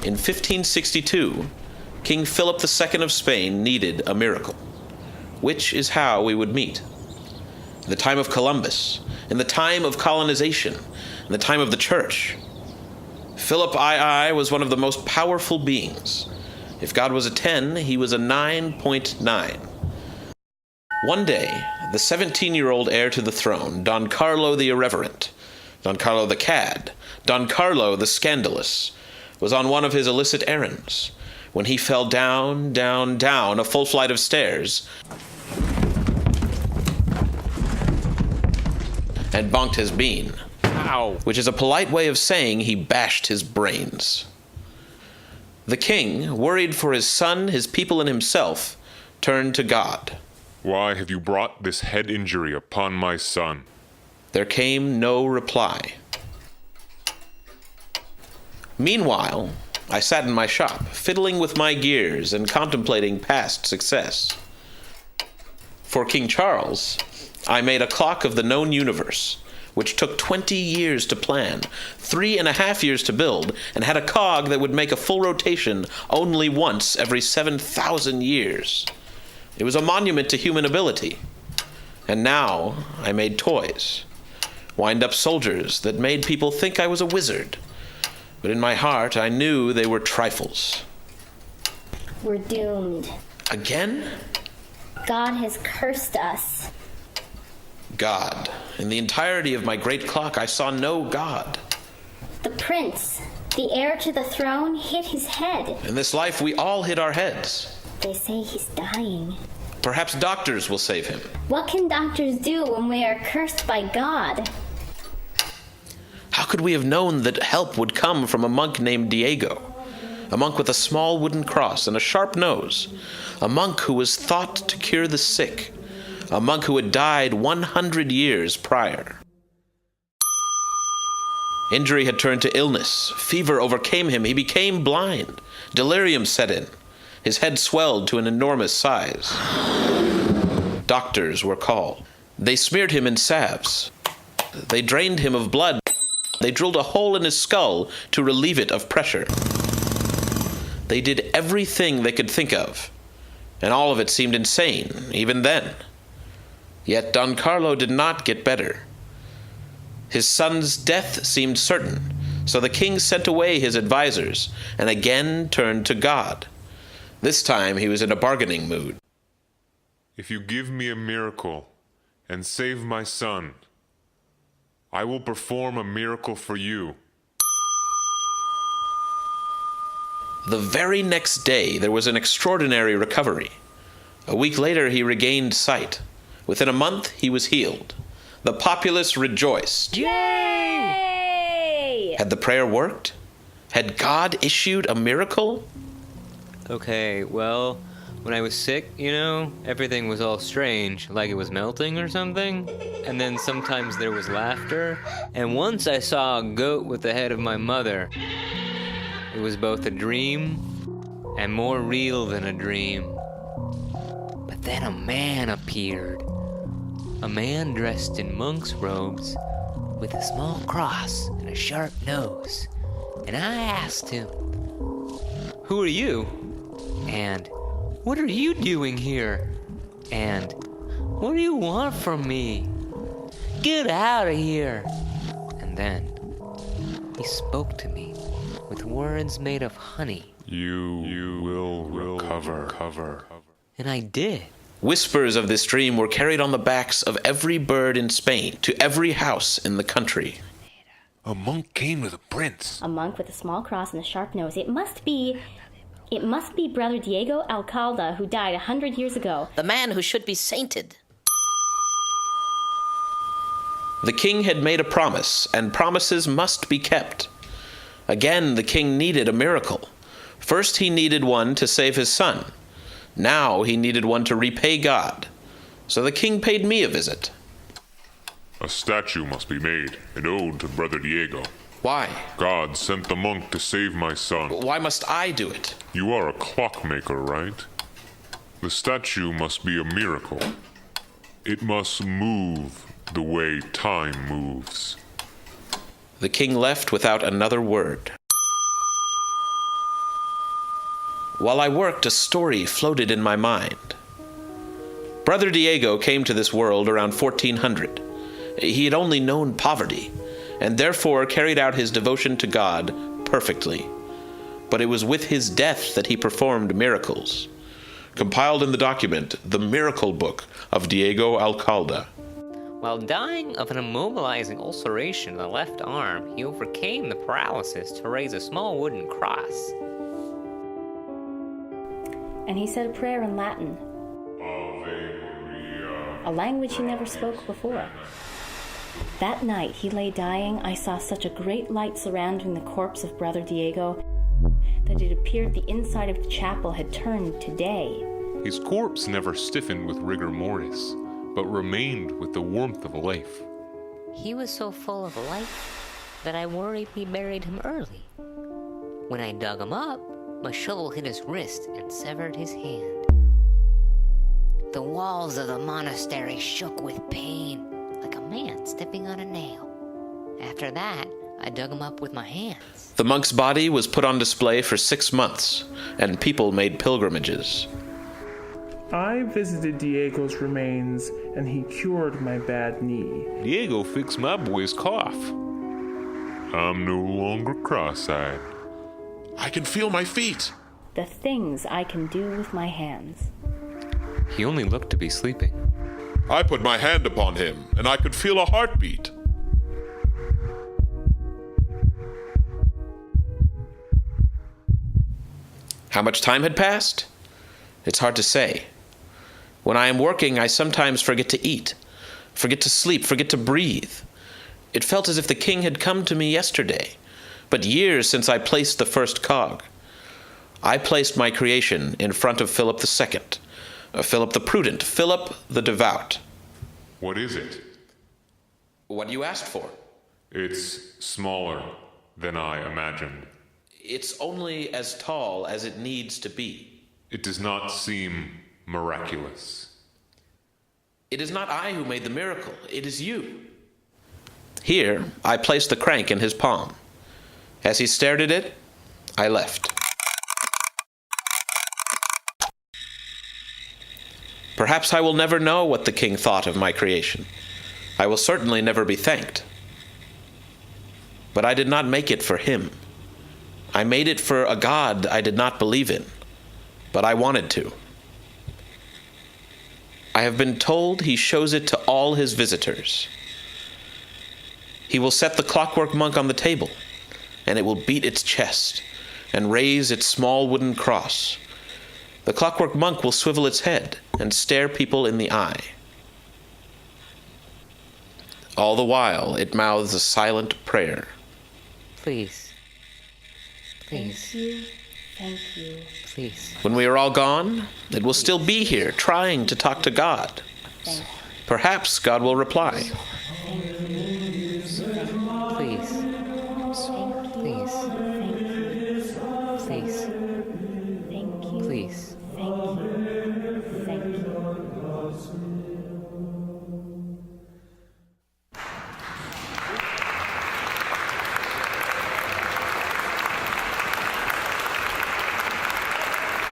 In 1562, King Philip II of Spain needed a miracle, which is how we would meet. In the time of Columbus, in the time of colonization, in the time of the church, Philip II was one of the most powerful beings. If God was a 10, he was a 9.9. One day, the 17-year-old heir to the throne, Don Carlo the Irreverent, Don Carlo the Cad, Don Carlo the Scandalous, was on one of his illicit errands when he fell down, down, down a full flight of stairs and bonked his bean. Ow. Which is a polite way of saying he bashed his brains. The king, worried for his son, his people, and himself, turned to God. Why have you brought this head injury upon my son? There came no reply. Meanwhile, I sat in my shop, fiddling with my gears and contemplating past success. For King Charles, I made a clock of the known universe, which took 20 years to plan, 3.5 years to build, and had a cog that would make a full rotation only once every 7,000 years. It was a monument to human ability. And now I made toys, wind-up soldiers that made people think I was a wizard. But in my heart, I knew they were trifles. We're doomed. Again? God has cursed us. God. In the entirety of my great clock, I saw no God. The prince, the heir to the throne, hit his head. In this life, we all hit our heads. They say he's dying. Perhaps doctors will save him. What can doctors do when we are cursed by God? How could we have known that help would come from a monk named Diego? A monk with a small wooden cross and a sharp nose. A monk who was thought to cure the sick. A monk who had died 100 years prior. Injury had turned to illness. Fever overcame him. He became blind. Delirium set in. His head swelled to an enormous size. Doctors were called. They smeared him in salves. They drained him of blood. They drilled a hole in his skull to relieve it of pressure. They did everything they could think of, and all of it seemed insane, even then. Yet Don Carlo did not get better. His son's death seemed certain, so the king sent away his advisors and again turned to God. This time he was in a bargaining mood. If you give me a miracle and save my son, I will perform a miracle for you. The very next day there was an extraordinary recovery. A week later he regained sight. Within a month he was healed. The populace rejoiced. Yay! Had the prayer worked? Had God issued a miracle? Okay, well, when I was sick, everything was all strange, like it was melting or something. And then sometimes there was laughter. And once I saw a goat with the head of my mother. It was both a dream and more real than a dream. But then a man appeared. A man dressed in monk's robes with a small cross and a sharp nose. And I asked him, "Who are you? And what are you doing here? And what do you want from me? Get out of here." And then he spoke to me with words made of honey. You will recover. And I did. Whispers of this dream were carried on the backs of every bird in Spain to every house in the country. A monk came to the prince. A monk with a small cross and a sharp nose. It must be Brother Diego Alcalde, who died 100 years ago. The man who should be sainted. The king had made a promise, and promises must be kept. Again, the king needed a miracle. First, he needed one to save his son. Now, he needed one to repay God. So the king paid me a visit. A statue must be made, an ode to Brother Diego. Why? God sent the monk to save my son. Why must I do it? You are a clockmaker, right? The statue must be a miracle. It must move the way time moves. The king left without another word. While I worked, a story floated in my mind. Brother Diego came to this world around 1400. He had only known poverty, and therefore carried out his devotion to God perfectly. But it was with his death that he performed miracles. Compiled in the document, the Miracle Book of Diego Alcalde. While dying of an immobilizing ulceration in the left arm, he overcame the paralysis to raise a small wooden cross. And he said a prayer in Latin, a language he never spoke before. That night he lay dying, I saw such a great light surrounding the corpse of Brother Diego that it appeared the inside of the chapel had turned to day. His corpse never stiffened with rigor mortis, but remained with the warmth of life. He was so full of life that I worried we buried him early. When I dug him up, my shovel hit his wrist and severed his hand. The walls of the monastery shook with pain, like a man stepping on a nail. After that, I dug him up with my hands. The monk's body was put on display for 6 months, and people made pilgrimages. I visited Diego's remains, and he cured my bad knee. Diego fixed my boy's cough. I'm no longer cross-eyed. I can feel my feet. The things I can do with my hands. He only looked to be sleeping. I put my hand upon him, and I could feel a heartbeat. How much time had passed? It's hard to say. When I am working, I sometimes forget to eat, forget to sleep, forget to breathe. It felt as if the king had come to me yesterday, but years since I placed the first cog. I placed my creation in front of Philip II, Philip the Prudent, Philip the Devout. What is it? What you asked for. It's smaller than I imagined. It's only as tall as it needs to be. It does not seem miraculous. It is not I who made the miracle, it is you. Here, I placed the crank in his palm. As he stared at it, I left. Perhaps I will never know what the king thought of my creation. I will certainly never be thanked. But I did not make it for him. I made it for a God I did not believe in, but I wanted to. I have been told he shows it to all his visitors. He will set the clockwork monk on the table, and it will beat its chest and raise its small wooden cross. The clockwork monk will swivel its head and stare people in the eye. All the while, it mouths a silent prayer. Please. Please. Thank you. Thank you. Please. When we are all gone, it will still be here, trying to talk to God. Thank you. Perhaps God will reply.